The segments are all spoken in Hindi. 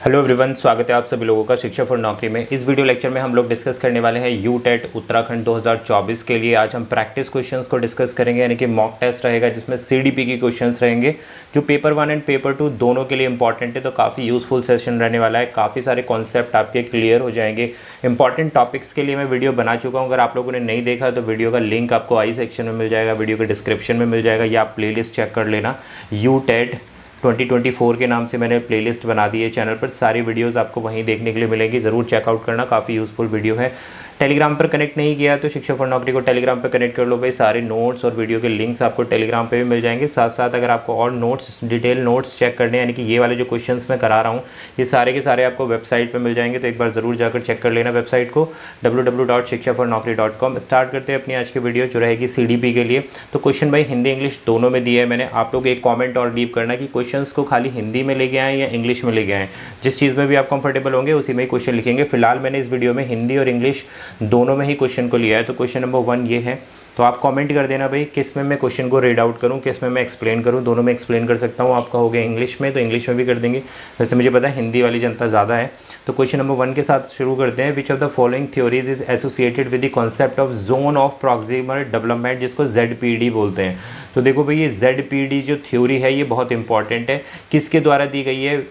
हेलो एवरीवन, स्वागत है आप सभी लोगों का शिक्षा फॉर नौकरी में। इस वीडियो लेक्चर में हम लोग डिस्कस करने वाले हैं यूटेट उत्तराखंड 2024 के लिए। आज हम प्रैक्टिस क्वेश्चंस को डिस्कस करेंगे, यानी कि मॉक टेस्ट रहेगा जिसमें सीडीपी के क्वेश्चंस रहेंगे जो पेपर 1 एंड पेपर 2 दोनों के लिए इंपॉर्टेंट है। तो काफ़ी यूजफुल सेशन रहने वाला है, काफ़ी सारे कॉन्सेप्ट आपके क्लियर हो जाएंगे। इंपॉर्टेंट टॉपिक्स के लिए मैं वीडियो बना चुका हूँ, अगर आप लोगों ने नहीं देखा तो वीडियो का लिंक आपको आई सेक्शन में मिल जाएगा, वीडियो के डिस्क्रिप्शन में मिल जाएगा, या आप प्लेलिस्ट चेक कर लेना। यूटेट 2024 के नाम से मैंने प्लेलिस्ट बना दी है चैनल पर, सारी वीडियोस आपको वहीं देखने के लिए मिलेंगी, ज़रूर चेकआउट करना, काफ़ी यूजफुल वीडियो है। टेलीग्राम पर कनेक्ट नहीं किया तो शिक्षा फॉर नौकरी को टेलीग्राम पर कनेक्ट कर लो भाई, सारे नोट्स और वीडियो के लिंक्स आपको टेलीग्राम पे भी मिल जाएंगे। साथ साथ अगर आपको और नोट्स, डिटेल नोट्स चेक करने, यानी कि ये वाले जो क्वेश्चंस मैं करा रहा हूँ ये सारे के सारे आपको वेबसाइट पे मिल जाएंगे, तो एक बार ज़रूर जाकर चेक कर लेना वेबसाइट को www.shikshafornaukri.com। स्टार्ट करते हैं अपनी आज की वीडियो जो रहेगी सीडीपी के लिए। तो क्वेश्चन भाई हिंदी इंग्लिश दोनों में दिया है मैंने, आप लोग एक कॉमेंट और लीव करना कि क्वेश्चन को खाली हिंदी में लेके आएँ या इंग्लिश में लेके आएँ, जिस चीज़ में भी आप कंफर्टेबल होंगे उसी में ही क्वेश्चन लिखेंगे। फिलहाल मैंने इस वीडियो में हिंदी और इंग्लिश दोनों में ही क्वेश्चन को लिया है। तो क्वेश्चन नंबर 1 ये है, तो आप कमेंट कर देना भाई किस में मैं क्वेश्चन को रीड आउट करूं, किस में मैं एक्सप्लेन करूं। दोनों में एक्सप्लेन कर सकता हूं, आपका हो गया इंग्लिश में तो इंग्लिश में भी कर देंगे, वैसे मुझे पता है हिंदी वाली जनता ज़्यादा है। तो क्वेश्चन नंबर 1 के साथ शुरू करते हैं। Which of the following theories is associated with the concept of zone of proximal development, जिसको ZPD बोलते हैं। तो देखो भाई ये ZPD जो थ्योरी है ये बहुत इंपॉर्टेंट है, किसके द्वारा दी गई है?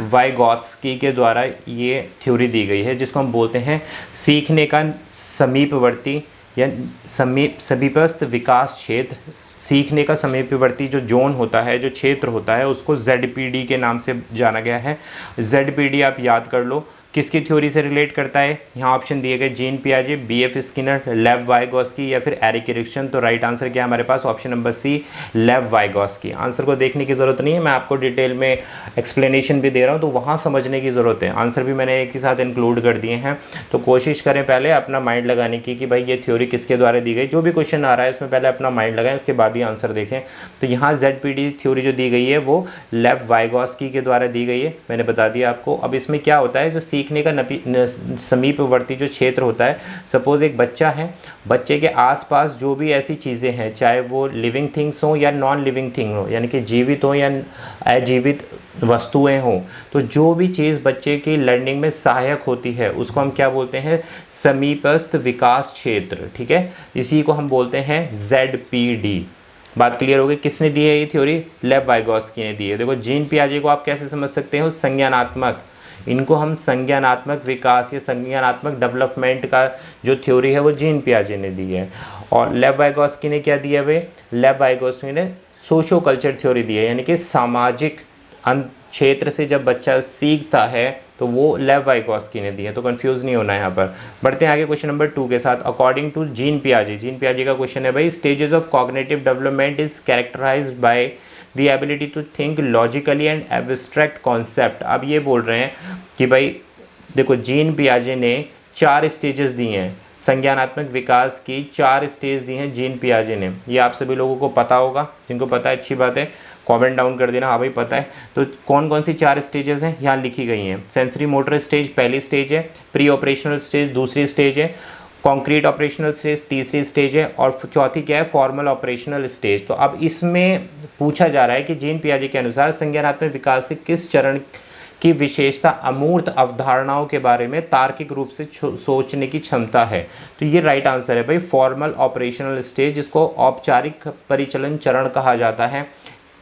वाइगॉत्स्की के द्वारा ये थ्योरी दी गई है, जिसको हम बोलते हैं सीखने का समीपवर्ती या समीपस्थ विकास क्षेत्र। सीखने का समीपवर्ती जो जोन होता है, जो क्षेत्र होता है, उसको ZPD के नाम से जाना गया है। ZPD आप याद कर लो किसकी थ्योरी से रिलेट करता है, यहाँ ऑप्शन दिए गए जीन पियाजे, BF स्किनर, लेव वाइगॉस्की या फिर एरिक एरिक्सन। तो राइट आंसर क्या है हमारे पास? ऑप्शन नंबर सी, लेव वाइगॉस्की। आंसर को देखने की ज़रूरत नहीं है, मैं आपको डिटेल में एक्सप्लेनेशन भी दे रहा हूँ तो वहाँ समझने की ज़रूरत है। आंसर भी मैंने एक ही साथ इंक्लूड कर दिए हैं, तो कोशिश करें पहले अपना माइंड लगाने की कि भाई ये थ्योरी किसके द्वारा दी गई। जो भी क्वेश्चन आ रहा है उसमें पहले अपना माइंड लगाएं, उसके बाद ही आंसर देखें। तो यहाँ ZPD थ्योरी जो दी गई है वो लेव वाइगॉस्की के द्वारा दी गई है, मैंने बता दिया आपको। अब इसमें क्या होता है, जो सीखने का समीपवर्ती जो क्षेत्र होता है, सपोज एक बच्चा है, बच्चे के आसपास जो भी ऐसी चीज़ें हैं, चाहे वो लिविंग थिंग्स हो या नॉन लिविंग थिंग हो, यानी कि जीवित हो या अजीवित वस्तुएं हो, तो जो भी चीज़ बच्चे की लर्निंग में सहायक होती है उसको हम क्या बोलते हैं? समीपस्थ विकास क्षेत्र। ठीक है, इसी को हम बोलते हैं ZPD। बात क्लियर हो गई? किसने दी है ये थ्योरी? लेव वाइगॉस्की ने दी है। देखो जीन पियाजे को आप कैसे समझ सकते हो? संज्ञानात्मक, इनको हम संज्ञानात्मक विकास या संज्ञानात्मक डेवलपमेंट का जो थ्योरी है वो जीन पियाजे ने दी है। और लेव वाइगॉस्की ने क्या दिया भाई? लेव वाइगॉस्की ने सोशो कल्चर थ्योरी दी है, यानी कि सामाजिक क्षेत्र से जब बच्चा सीखता है तो वो लेव वाइगॉस्की ने दी है। तो कंफ्यूज नहीं होना है यहाँ पर। बढ़ते हैं आगे क्वेश्चन नंबर 2 के साथ। अकॉर्डिंग टू जीन पियाजे, जीन पियाजे का क्वेश्चन है भाई, stages of cognitive development is characterised by the ability to think logically and abstract concept. अब ये बोल रहे हैं कि भाई देखो जीन पियाजे ने 4 स्टेजेस दी हैं, संज्ञानात्मक विकास की 4 स्टेज दी हैं जीन पियाजे ने। ये आप सभी लोगों को पता होगा, जिनको पता है अच्छी बात है, कमेंट डाउन कर देना हाँ भाई पता है। तो कौन कौन सी 4 स्टेजेस हैं यहाँ लिखी गई हैं? सेंसरी मोटर स्टेज पहली स्टेज है, प्री ऑपरेशनल स्टेज दूसरी स्टेज है, कॉन्क्रीट ऑपरेशनल स्टेज तीसरी स्टेज है, और चौथी क्या है? Formal operational stage. तो अब इसमें पूछा जा रहा है कि जीन पियाजे के अनुसार संज्ञानात्मक विकास के किस चरण की विशेषता अमूर्त अवधारणाओं के बारे में तार्किक रूप से सोचने की क्षमता है? तो ये राइट आंसर है भाई, फॉर्मल ऑपरेशनल स्टेज, जिसको औपचारिक परिचालन चरण कहा जाता है।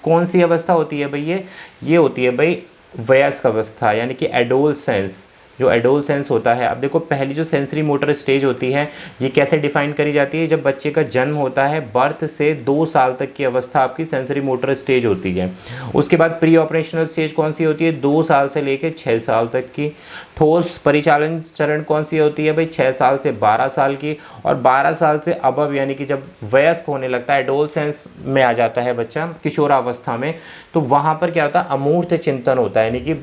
कौन सी अवस्था होती है भाई? ये होती है भाई वयस्क अवस्था, यानी कि एडोलसेंस, जो एडोलसेंस होता है। अब देखो पहली जो सेंसरी मोटर स्टेज होती है ये कैसे डिफाइन करी जाती है? जब बच्चे का जन्म होता है, बर्थ से 2 साल तक की अवस्था आपकी सेंसरी मोटर स्टेज होती है। उसके बाद प्री ऑपरेशनल स्टेज कौन सी होती है? 2 साल से लेकर 6 साल तक की। ठोस परिचालन चरण कौन सी होती है भाई? 6 साल से 12 साल की। और 12 साल से अबव, यानी कि जब वयस्क होने लगता है, एडोलसेंस में आ जाता है बच्चा, किशोरावस्था में, तो वहाँ पर क्या होता है? अमूर्त चिंतन होता है, यानी कि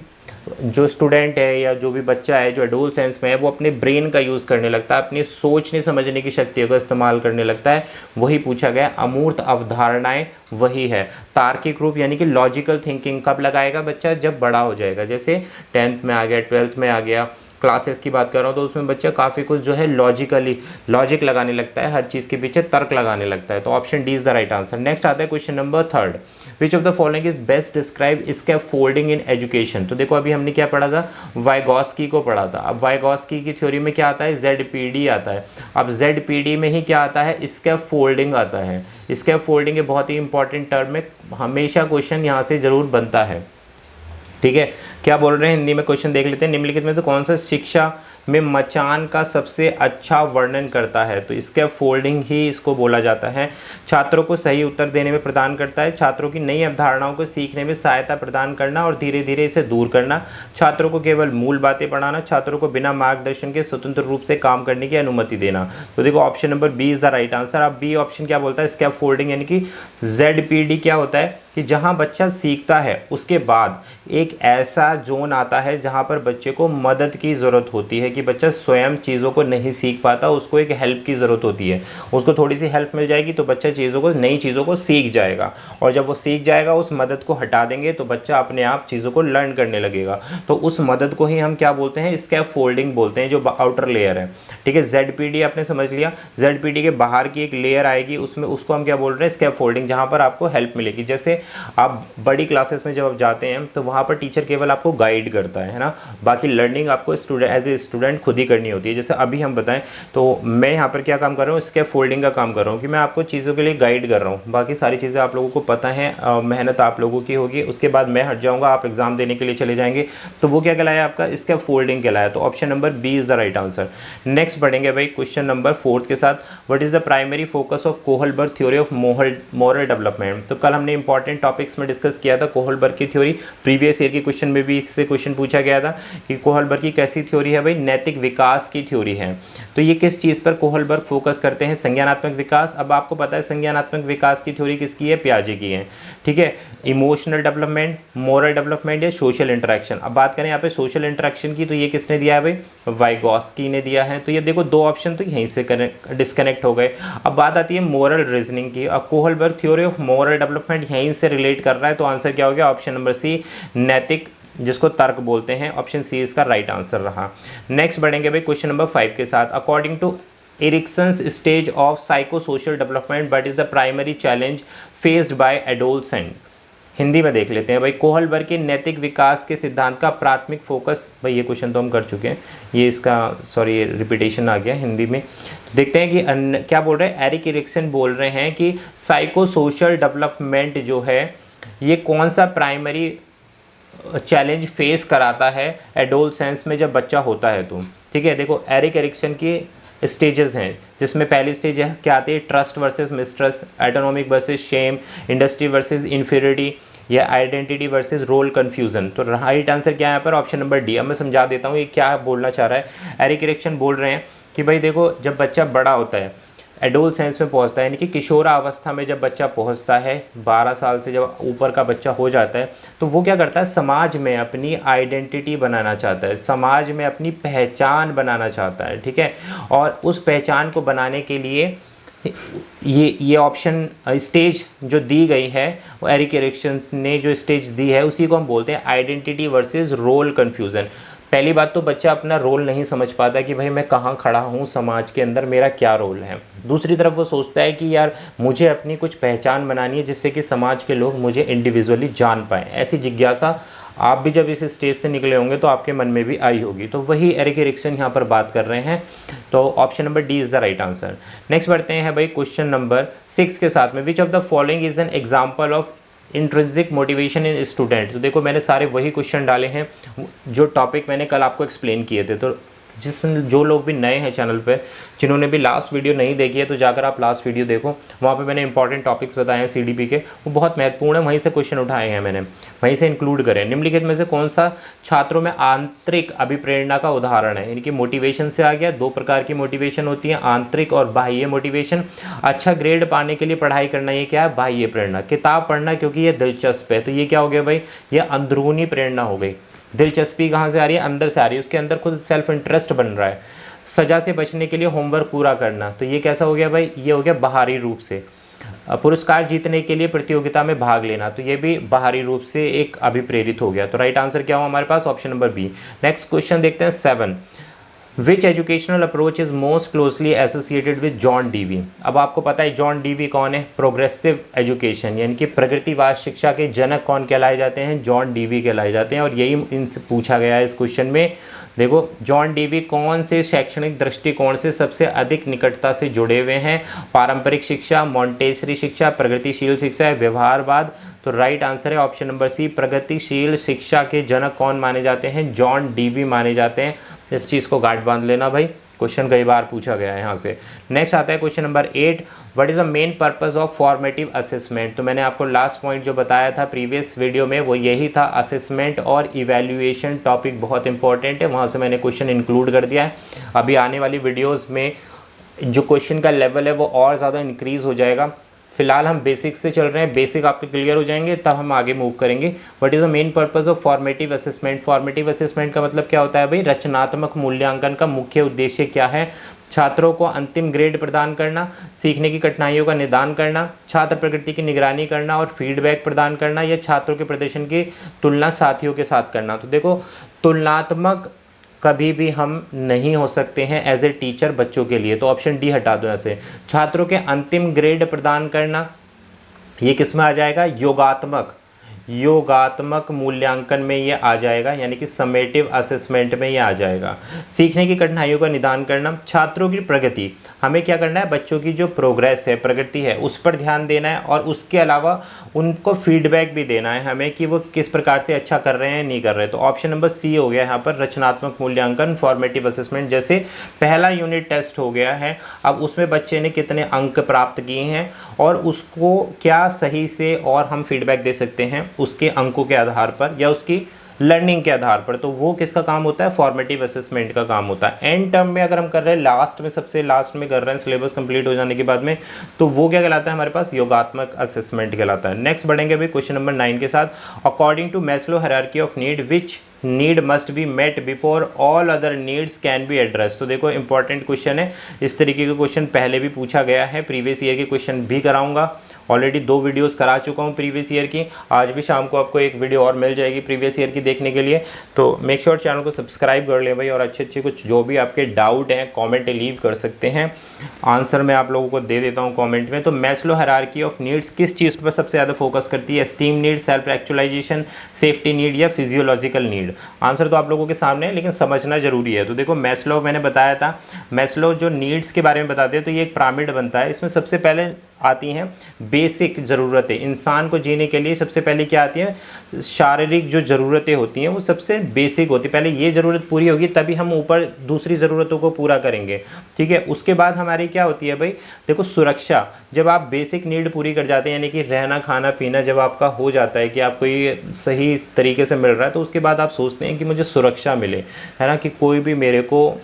जो स्टूडेंट है या जो भी बच्चा है जो एडोलसेंस में है वो अपने ब्रेन का यूज़ करने लगता है, अपनी सोचने समझने की शक्तियों का इस्तेमाल करने लगता है। वही पूछा गया, अमूर्त अवधारणाएं वही है। तार्किक रूप यानी कि लॉजिकल थिंकिंग कब लगाएगा बच्चा? जब बड़ा हो जाएगा, जैसे 10th में आ गया, 12th में आ गया, क्लासेस की बात कर रहा हूँ, तो उसमें बच्चा काफ़ी कुछ जो है लॉजिक लगाने लगता है, हर चीज़ के पीछे तर्क लगाने लगता है। तो option D is the right answer. Next आता है question number 3, which of the following is best describe scaffolding in education. तो देखो अभी हमने क्या पढ़ा था, वाइगॉस्की को पढ़ा था। अब वाइगॉस्की की थ्योरी में क्या आता है, ZPD आता है। अब ZPD में ही क्या आता है, स्कैफोल्डिंग आता है। स्कैफोल्डिंग ये बहुत ही इंपॉर्टेंट टर्म है, हमेशा क्वेश्चन यहाँ से जरूर बनता है। ठीक है, क्या बोल रहे हैं हिंदी में, क्वेश्चन देख लेते हैं। निम्नलिखित में से कौन सा शिक्षा में मचान का सबसे अच्छा वर्णन करता है। तो इसके फोल्डिंग ही इसको बोला जाता है। छात्रों को सही उत्तर देने में प्रदान करता है, छात्रों की नई अवधारणाओं को सीखने में सहायता प्रदान करना और धीरे धीरे इसे दूर करना, छात्रों को केवल मूल बातें पढ़ाना, छात्रों को बिना मार्गदर्शन के स्वतंत्र रूप से काम करने की अनुमति देना। तो देखो option number B is the right answer. अब बी ऑप्शन क्या बोलता है, स्कैप फोल्डिंग यानी कि ZPD क्या होता है कि जहां बच्चा सीखता है उसके बाद एक ऐसा जोन आता है जहां पर बच्चे को मदद की ज़रूरत होती है, कि बच्चा स्वयं चीज़ों को नहीं सीख पाता, उसको एक हेल्प की ज़रूरत होती है। उसको थोड़ी सी हेल्प मिल जाएगी तो बच्चा नई चीज़ों को सीख जाएगा, और जब वो सीख जाएगा उस मदद को हटा देंगे तो बच्चा अपने आप चीज़ों को लर्न करने लगेगा। तो उस मदद को ही हम क्या बोलते हैं, स्कैप फोल्डिंग बोलते हैं, जो आउटर लेयर है। ठीक है, ZPD आपने समझ लिया। ZPD के बाहर की एक लेयर आएगी, उसमें उसको हम क्या बोल रहे हैं, स्कैप फोल्डिंग, जहाँ पर आपको हेल्प मिलेगी। जैसे आप बड़ी क्लासेस में जब आप जाते हैं तो वहाँ पर टीचर केवल आपको गाइड करता है ना, बाकी लर्निंग आपको एज ए स्टूडेंट खुद ही करनी होती है। जैसे अभी हम बताएं तो मैं यहाँ पर क्या काम कर रहा हूँ, स्कैप फोल्डिंग का काम कर रहा हूँ, कि मैं आपको चीज़ों के लिए गाइड कर रहा हूँ, बाकी सारी चीज़ें आप लोगों को पता है, मेहनत आप लोगों की होगी, उसके बाद मैं हट जाऊँगा, आप एग्जाम देने के लिए चले जाएंगे, तो वो क्या कहलाया आपका, स्कैप फोल्डिंग कहलाया। तो option number B is the right answer. Next बढ़ेंगे भाई क्वेश्चन नंबर 4 के साथ, what is the primary focus of Kohlberg theory of moral development. तो कल हमने इंपॉर्टेंट टॉपिक्स में डिस्कस किया था कोहलबर्ग की थ्योरी, प्रीवियस ईयर के क्वेश्चन में भी इससे क्वेश्चन पूछा गया था कि कोहलबर्ग की कैसी थ्योरी है भाई, नैतिक विकास की थ्योरी है। तो ये किस चीज़ पर कोहलबर्ग फोकस करते हैं, संज्ञानात्मक विकास। अब आपको पता है संज्ञानात्मक विकास की थ्योरी किसकी है, पियाजे की है। ठीक है, इमोशनल डेवलपमेंट, मोरल डेवलपमेंट या सोशल इंटरेक्शन। अब बात करें यहाँ पे सोशल इंटरेक्शन की, तो ये किसने दिया है भाई, वाइगॉस्की ने दिया है। तो ये देखो दो ऑप्शन तो यहीं से डिस्कनेक्ट हो गए। अब बात आती है मोरल रीजनिंग की। अब Kohlberg theory of moral development यहीं से रिलेट कर रहा है, तो आंसर क्या हो गया, ऑप्शन नंबर सी, नैतिक, जिसको तर्क बोलते हैं। ऑप्शन सी इसका राइट आंसर रहा। नेक्स्ट बढ़ेंगे भाई क्वेश्चन नंबर 5 के साथ, according to Erikson's stage of psycho social development but is the primary challenge faced by adolescent. Hindi में देख लेते हैं भाई, कोहलबर्ग के नैतिक विकास के सिद्धांत का प्राथमिक फोकस, भाई ये क्वेश्चन तो हम कर चुके हैं, ये इसका सॉरी रिपीटेशन आ गया हिंदी में। तो देखते हैं कि क्या बोल रहे हैं, एरिक एरिक्सन बोल रहे हैं कि साइको सोशल डेवलपमेंट जो है ये कौन सा प्राइमरी चैलेंज फेस कराता है एडोलसेंस में जब बच्चा होता है तो। ठीक है, देखो एरिक एरिक्सन की स्टेजेस हैं, जिसमें पहली स्टेज है क्या आती है, trust versus mistrust, autonomic versus shame, industry versus inferiority, या आइडेंटिटी वर्सेस रोल कन्फ्यूजन। तो राइट आंसर क्या है यहाँ पर, ऑप्शन नंबर डी। अब मैं समझा देता हूँ ये क्या बोलना चाह रहा है। एरिक एरिक्सन बोल रहे हैं कि भाई देखो जब बच्चा बड़ा होता है, एडोलसेंस में पहुंचता है, यानी कि किशोरावस्था में जब बच्चा पहुंचता है, 12 साल से जब ऊपर का बच्चा हो जाता है, तो वो क्या करता है, समाज में अपनी आइडेंटिटी बनाना चाहता है, समाज में अपनी पहचान बनाना चाहता है। ठीक है, और उस पहचान को बनाने के लिए ये ऑप्शन स्टेज जो दी गई है, वो एरिक एरिक्सन ने जो स्टेज दी है उसी को हम बोलते हैं आइडेंटिटी वर्सेस रोल कन्फ्यूज़न। पहली बात तो बच्चा अपना रोल नहीं समझ पाता कि भाई मैं कहाँ खड़ा हूँ समाज के अंदर, मेरा क्या रोल है। दूसरी तरफ वो सोचता है कि यार मुझे अपनी कुछ पहचान बनानी है जिससे कि समाज के लोग मुझे इंडिविजुअली जान पाएँ। ऐसी जिज्ञासा आप भी जब इस स्टेज से निकले होंगे तो आपके मन में भी आई होगी। तो वही एरिक एरिक्सन यहाँ पर बात कर रहे हैं। तो option number D is the right answer. Next बढ़ते हैं भाई क्वेश्चन नंबर 6 के साथ में, which of the following is an example of intrinsic motivation in student. तो देखो मैंने सारे वही क्वेश्चन डाले हैं जो टॉपिक मैंने कल आपको एक्सप्लेन किए थे। तो जो लोग भी नए हैं चैनल पे, जिन्होंने भी लास्ट वीडियो नहीं देखी है, तो जाकर आप लास्ट वीडियो देखो, वहाँ पे मैंने इंपॉर्टेंट टॉपिक्स बताए हैं CDP के, वो बहुत महत्वपूर्ण है, वहीं से क्वेश्चन उठाए हैं मैंने, वहीं से इंक्लूड करें। निम्नलिखित में से कौन सा छात्रों में आंतरिक अभिप्रेरणा का उदाहरण है, यानी कि मोटिवेशन से आ गया। 2 प्रकार की मोटिवेशन होती है, आंतरिक और बाह्य मोटिवेशन। अच्छा ग्रेड पाने के लिए पढ़ाई करना, ये क्या है, बाह्य प्रेरणा। किताब पढ़ना क्योंकि ये दिलचस्प है, तो ये क्या हो गया भाई, ये अंदरूनी प्रेरणा हो गई। दिलचस्पी कहाँ से आ रही है, अंदर से आ रही है, उसके अंदर खुद सेल्फ इंटरेस्ट बन रहा है। सजा से बचने के लिए होमवर्क पूरा करना, तो ये कैसा हो गया भाई, ये हो गया बाहरी रूप से। पुरस्कार जीतने के लिए प्रतियोगिता में भाग लेना, तो ये भी बाहरी रूप से एक अभिप्रेरित हो गया। तो राइट आंसर क्या हुआ हमारे पास? Option number B. Next question देखते हैं 7। Which educational approach is most closely associated with John Dewey. अब आपको पता है जॉन डीवी कौन है? प्रोग्रेसिव एजुकेशन यानी कि प्रगतिवाद शिक्षा के जनक कौन कहलाए जाते हैं? जॉन डीवी कहलाए जाते हैं। और यही इनसे पूछा गया है इस क्वेश्चन में। देखो जॉन डीवी कौन से शैक्षणिक दृष्टिकोण से सबसे अधिक निकटता से जुड़े हुए हैं? पारंपरिक शिक्षा, मॉन्टेसरी शिक्षा, प्रगतिशील शिक्षा, व्यवहारवाद। तो राइट आंसर है ऑप्शन नंबर सी, प्रगतिशील शिक्षा के जनक कौन माने जाते हैं? जॉन डीवी माने जाते हैं। इस चीज़ को गांठ बांध लेना भाई, क्वेश्चन कई बार पूछा गया है यहाँ से। नेक्स्ट आता है question number 8। What is the main purpose of formative assessment. तो मैंने आपको लास्ट पॉइंट जो बताया था प्रीवियस वीडियो में वो यही था, असेसमेंट और इवैल्यूएशन टॉपिक बहुत इंपॉर्टेंट है, वहाँ से मैंने क्वेश्चन इंक्लूड कर दिया है। अभी आने वाली वीडियोज़ में जो क्वेश्चन का लेवल है वो और ज़्यादा इंक्रीज़ हो जाएगा। फिलहाल हम बेसिक से चल रहे हैं, बेसिक आपके क्लियर हो जाएंगे तब हम आगे मूव करेंगे। What is the main purpose of formative assessment. Formative assessment का मतलब क्या होता है भाई? रचनात्मक मूल्यांकन का मुख्य उद्देश्य क्या है? छात्रों को अंतिम ग्रेड प्रदान करना, सीखने की कठिनाइयों का निदान करना, छात्र प्रगति की निगरानी करना और फीडबैक प्रदान करना, या छात्रों के प्रदर्शन की तुलना साथियों के साथ करना। तो देखो तुलनात्मक कभी भी हम नहीं हो सकते हैं एज ए टीचर बच्चों के लिए, तो ऑप्शन डी हटा दो यहाँ से। छात्रों के अंतिम ग्रेड प्रदान करना, ये किस में आ जाएगा? योगात्मक मूल्यांकन में ये आ जाएगा, यानी कि समेटिव असेसमेंट में ये आ जाएगा। सीखने की कठिनाइयों का निदान करना, छात्रों की प्रगति, हमें क्या करना है? बच्चों की जो प्रोग्रेस है, प्रगति है, उस पर ध्यान देना है और उसके अलावा उनको फीडबैक भी देना है हमें कि वो किस प्रकार से अच्छा कर रहे हैं नहीं कर रहे। तो ऑप्शन नंबर सी हो गया यहाँ पर, रचनात्मक मूल्यांकन फॉर्मेटिव असेसमेंट। जैसे पहला यूनिट टेस्ट हो गया है, अब उसमें बच्चे ने कितने अंक प्राप्त किए हैं और उसको क्या सही से और हम फीडबैक दे सकते हैं उसके अंकों के आधार पर या उसकी लर्निंग के आधार पर, तो वो किसका काम होता है? फॉर्मेटिव असेसमेंट का काम होता है। एंड टर्म में अगर हम कर रहे हैं, लास्ट में, सबसे लास्ट में कर रहे हैं सिलेबस कंप्लीट हो जाने के बाद में, तो वो क्या कहलाता है हमारे पास? योगात्मक असेसमेंट कहलाता है। नेक्स्ट बढ़ेंगे अभी क्वेश्चन नंबर 9 के साथ। According to Maslow hierarchy of need, which need must be met before all other needs can be address. तो देखो इंपॉर्टेंट क्वेश्चन है, इस तरीके के क्वेश्चन पहले भी पूछा गया है, प्रीवियस ईयर के क्वेश्चन भी कराऊंगा। ऑलरेडी 2 वीडियोस करा चुका हूँ प्रीवियस ईयर की, आज भी शाम को आपको एक वीडियो और मिल जाएगी प्रीवियस ईयर की देखने के लिए। तो मेक श्योर चैनल को सब्सक्राइब कर लें भाई, और अच्छे कुछ जो भी आपके डाउट हैं कमेंट लीव कर सकते हैं, आंसर मैं आप लोगों को दे देता हूँ कमेंट में। तो मैस्लो हायरार्की ऑफ नीड्स किस चीज़ पर सबसे ज़्यादा फोकस करती है? Esteem need, self actualisation, safety need या फिजियोलॉजिकल नीड। आंसर तो आप लोगों के सामने है लेकिन समझना जरूरी है। तो देखो मैस्लो मैंने बताया था, मैस्लो जो नीड्स के बारे में बताते हैं तो ये एक पिरामिड बनता है, इसमें सबसे पहले आती हैं बेसिक ज़रूरतें। इंसान को जीने के लिए सबसे पहले क्या आती है? शारीरिक जो ज़रूरतें होती हैं वो सबसे बेसिक होती है। पहले ये ज़रूरत पूरी होगी तभी हम ऊपर दूसरी ज़रूरतों को पूरा करेंगे, ठीक है। उसके बाद हमारी क्या होती है भाई? देखो सुरक्षा, जब आप बेसिक नीड पूरी कर जाते हैं, यानी कि रहना खाना पीना जब आपका हो जाता है कि आपको ये सही तरीके से मिल रहा है, तो उसके बाद आप सोचते हैं कि मुझे सुरक्षा मिले, है ना, कि कोई भी मेरे को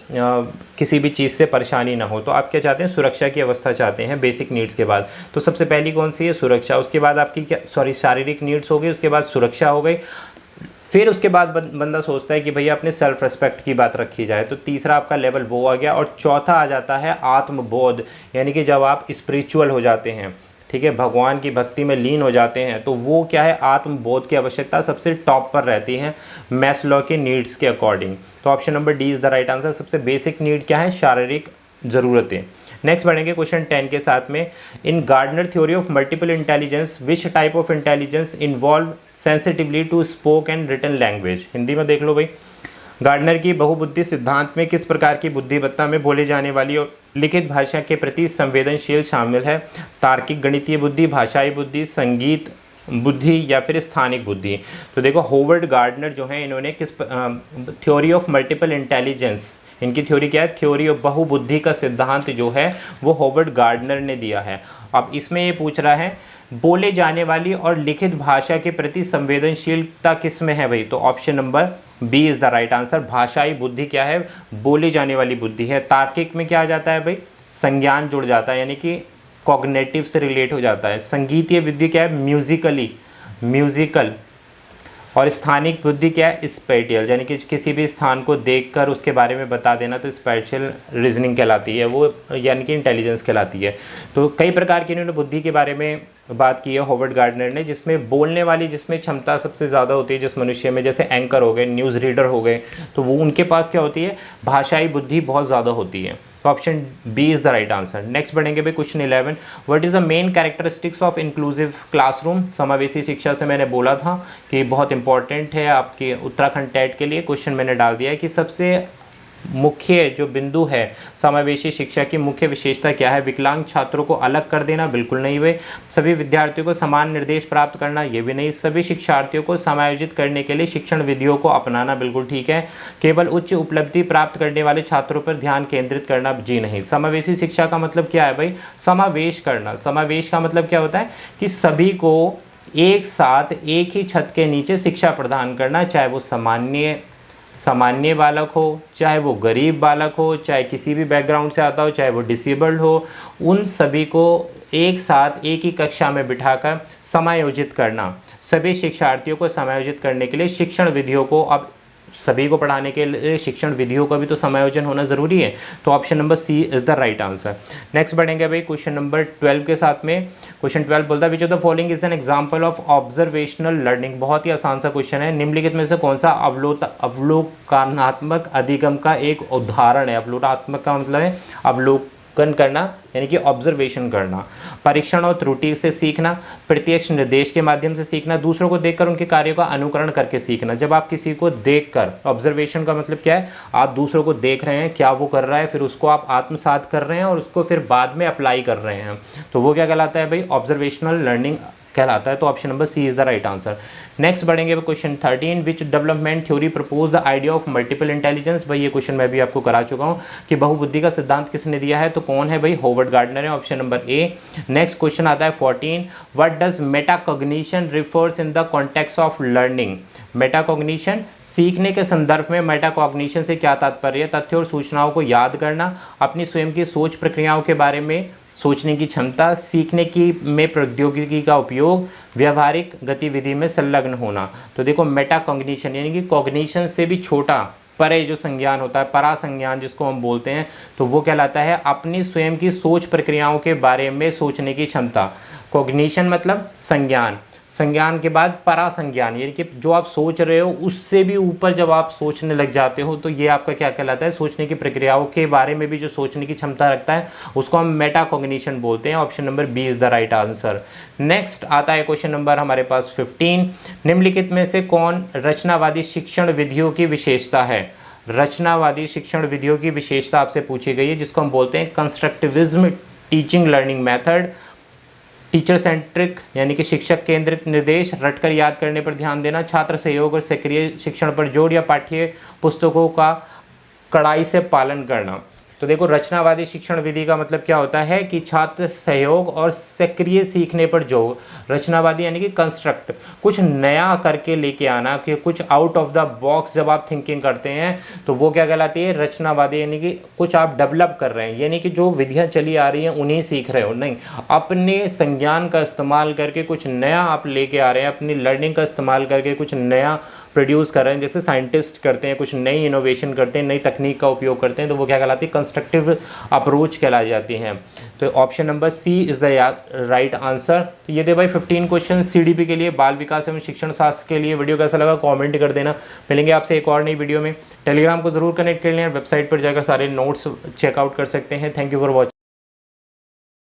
किसी भी चीज़ से परेशानी ना हो। तो आप क्या चाहते हैं? सुरक्षा की अवस्था चाहते हैं बेसिक नीड्स के बाद। तो सबसे पहली कौन सी है? सुरक्षा। उसके बाद आपकी क्या शारीरिक नीड्स हो गई, उसके बाद सुरक्षा हो गई, फिर उसके बाद बंदा सोचता है कि भैया अपने सेल्फ रिस्पेक्ट की बात रखी जाए, तो तीसरा आपका लेवल वो आ गया। और चौथा आ जाता है आत्मबोध, यानी कि जब आप स्पिरिचुअल हो जाते हैं, ठीक है, भगवान की भक्ति में लीन हो जाते हैं, तो वो क्या है? आत्मबोध की आवश्यकता सबसे टॉप पर रहती है मैस्लो के नीड्स के अकॉर्डिंग। तो option number D is the right answer. सबसे बेसिक नीड क्या है? शारीरिक ज़रूरतें। नेक्स्ट बढ़ेंगे क्वेश्चन 10 के साथ में। In Gardner theory of multiple intelligence which type of intelligence involve sensitively to spoke and written language. Hindi में देख लो भाई, गार्डनर की बहुबुद्धि सिद्धांत में किस प्रकार की बुद्धिमत्ता में बोले जाने वाली और लिखित भाषा के प्रति संवेदनशील शामिल है? तार्किक गणितीय बुद्धि, भाषाई बुद्धि, संगीत बुद्धि या फिर स्थानिक बुद्धि। तो देखो होवर्ड गार्डनर जो है, इन्होंने किस थ्योरी ऑफ मल्टीपल इंटेलिजेंस, इनकी थ्योरी क्या है? थ्योरी ऑफ बहुबुद्धि का सिद्धांत जो है वो होवर्ड गार्डनर ने दिया है। अब इसमें ये पूछ रहा है बोले जाने वाली और लिखित भाषा के प्रति संवेदनशीलता किस में है भाई? तो option number B is the right answer. भाषाई बुद्धि क्या है? बोली जाने वाली बुद्धि है। तार्किक में क्या आ जाता है भाई? संज्ञान जुड़ जाता है, यानी कि कॉग्निटिव से रिलेट हो जाता है। संगीतीय बुद्धि क्या है? म्यूजिकल। और स्थानिक बुद्धि क्या है? स्पेटियल, यानी कि किसी भी स्थान को देखकर उसके बारे में बता देना, तो स्पेशल रीजनिंग कहलाती है वो, यानी कि इंटेलिजेंस कहलाती है। तो कई प्रकार की इन्होंने बुद्धि के बारे में बात की है हॉवर्ड गार्डनर ने, जिसमें बोलने वाली जिसमें क्षमता सबसे ज़्यादा होती है जिस मनुष्य में, जैसे एंकर हो गए, न्यूज़ रीडर हो गए, तो वो उनके पास क्या होती है? भाषाई बुद्धि बहुत ज़्यादा होती है। तो option B is the right answer. Next बढ़ेंगे भाई question 11, what is the main characteristics of inclusive classroom? समावेशी शिक्षा से मैंने बोला था कि बहुत इंपॉर्टेंट है आपके उत्तराखंड टेट के लिए, क्वेश्चन मैंने डाल दिया है कि सबसे मुख्य जो बिंदु है समावेशी शिक्षा की मुख्य विशेषता क्या है? विकलांग छात्रों को अलग कर देना, बिल्कुल नहीं भाई। सभी विद्यार्थियों को समान निर्देश प्राप्त करना, ये भी नहीं। सभी शिक्षार्थियों को समायोजित करने के लिए शिक्षण विधियों को अपनाना, बिल्कुल ठीक है। केवल उच्च उपलब्धि प्राप्त करने वाले छात्रों पर ध्यान केंद्रित करना, जी नहीं। समावेशी शिक्षा का मतलब क्या है भाई? समावेश करना। समावेश का मतलब क्या होता है कि सभी को एक साथ एक ही छत के नीचे शिक्षा प्रदान करना, चाहे वो सामान्य बालक हो, चाहे वो गरीब बालक हो, चाहे किसी भी बैकग्राउंड से आता हो, चाहे वो डिसेबल्ड हो, उन सभी को एक साथ एक ही कक्षा में बिठाकर समायोजित करना। सभी शिक्षार्थियों को समायोजित करने के लिए शिक्षण विधियों को, अब सभी को पढ़ाने के लिए शिक्षण विधियों का भी तो समायोजन होना ज़रूरी है। तो option number C is the right answer. Next बढ़ेंगे भाई क्वेश्चन नंबर 12 के साथ में। क्वेश्चन 12 बोलता है which of the following is an example of observational learning? बहुत ही आसान सा क्वेश्चन है। निम्नलिखित में से कौन सा अवलोकनात्मक अधिगम का एक उदाहरण है? अवलोकनात्मक का मतलब है अवलोकन करना, यानी कि ऑब्जर्वेशन करना। परीक्षण और त्रुटि से सीखना, प्रत्यक्ष निर्देश के माध्यम से सीखना, दूसरों को देखकर उनके कार्यों का अनुकरण करके सीखना। जब आप किसी को देखकर, ऑब्जर्वेशन का मतलब क्या है? आप दूसरों को देख रहे हैं, क्या वो कर रहा है, फिर उसको आप आत्मसात कर रहे हैं और उसको फिर बाद में अप्लाई कर रहे हैं, तो वो क्या कहलाता है भाई? ऑब्जर्वेशनल लर्निंग कहलाता है। तो option number C is the right answer. Next बढ़ेंगे question 13, which development theory propose the idea of multiple intelligence? भाई ये क्वेश्चन मैं भी आपको करा चुका हूँ कि बहुबुद्धि का सिद्धांत किसने दिया है, तो कौन है भाई? हॉवर्ड गार्डनर है, option number A. Next question आता है 14, what does metacognition refers in the context of learning? Metacognition, सीखने के संदर्भ में मेटाकॉग्निशन से क्या तात्पर्य है? तथ्यों और सूचनाओं को याद करना, अपनी स्वयं की सोच प्रक्रियाओं के बारे में सोचने की क्षमता, सीखने की में प्रौद्योगिकी का उपयोग, व्यवहारिक गतिविधि में संलग्न होना। तो देखो मेटाकॉग्निशन यानी कि कॉग्निशन से भी छोटा परे जो संज्ञान होता है, परा संज्ञान जिसको हम बोलते हैं, तो वो कहलाता है अपनी स्वयं की सोच प्रक्रियाओं के बारे में सोचने की क्षमता। कॉग्निशन मतलब संज्ञान, संज्ञान के बाद परा संज्ञान, यानी कि जो आप सोच रहे हो उससे भी ऊपर जब आप सोचने लग जाते हो, तो ये आपका क्या कहलाता है? सोचने की प्रक्रियाओं के बारे में भी जो सोचने की क्षमता रखता है उसको हम मेटाकॉग्निशन बोलते हैं। Option number B is the right answer. Next आता है क्वेश्चन नंबर हमारे पास 15, निम्नलिखित में से कौन रचनावादी शिक्षण विधियों की विशेषता है? रचनावादी शिक्षण विधियों की विशेषता आपसे पूछी गई है, जिसको हम बोलते हैं constructivism teaching learning method, teacher centric यानी कि शिक्षक केंद्रित निर्देश, रटकर याद करने पर ध्यान देना, छात्र सहयोग और सक्रिय शिक्षण पर जोर, या पाठ्य पुस्तकों का कड़ाई से पालन करना। तो देखो रचनावादी शिक्षण विधि का मतलब क्या होता है कि छात्र सहयोग और सक्रिय सीखने पर जोर। रचनावादी यानी कि कंस्ट्रक्ट, कुछ नया करके लेके आना, कि कुछ आउट ऑफ द बॉक्स जब आप थिंकिंग करते हैं तो वो क्या कहलाती है? रचनावादी, यानी कि कुछ आप डेवलप कर रहे हैं, यानी कि जो विधियां चली आ रही हैं उन्हें सीख रहे हो, नहीं अपने संज्ञान का इस्तेमाल करके कुछ नया आप लेके आ रहे हैं, अपनी लर्निंग का इस्तेमाल करके कुछ नया प्रोड्यूस कर रहे हैं। जैसे साइंटिस्ट करते हैं, कुछ नई इनोवेशन करते हैं, नई तकनीक का उपयोग करते हैं, तो वो क्या कहलाती है? कंस्ट्रक्टिव अप्रोच कहलाई जाती हैं। तो option number C is the right answer. तो ये थे भाई 15 क्वेश्चन सीडीपी के लिए, बाल विकास एवं शिक्षण शास्त्र के लिए। वीडियो कैसा लगा कमेंट कर देना। मिलेंगे आपसे एक और नई वीडियो में। टेलीग्राम को जरूर कनेक्ट कर लें, वेबसाइट पर जाकर सारे नोट्स चेकआउट कर सकते हैं। Thank you for watching.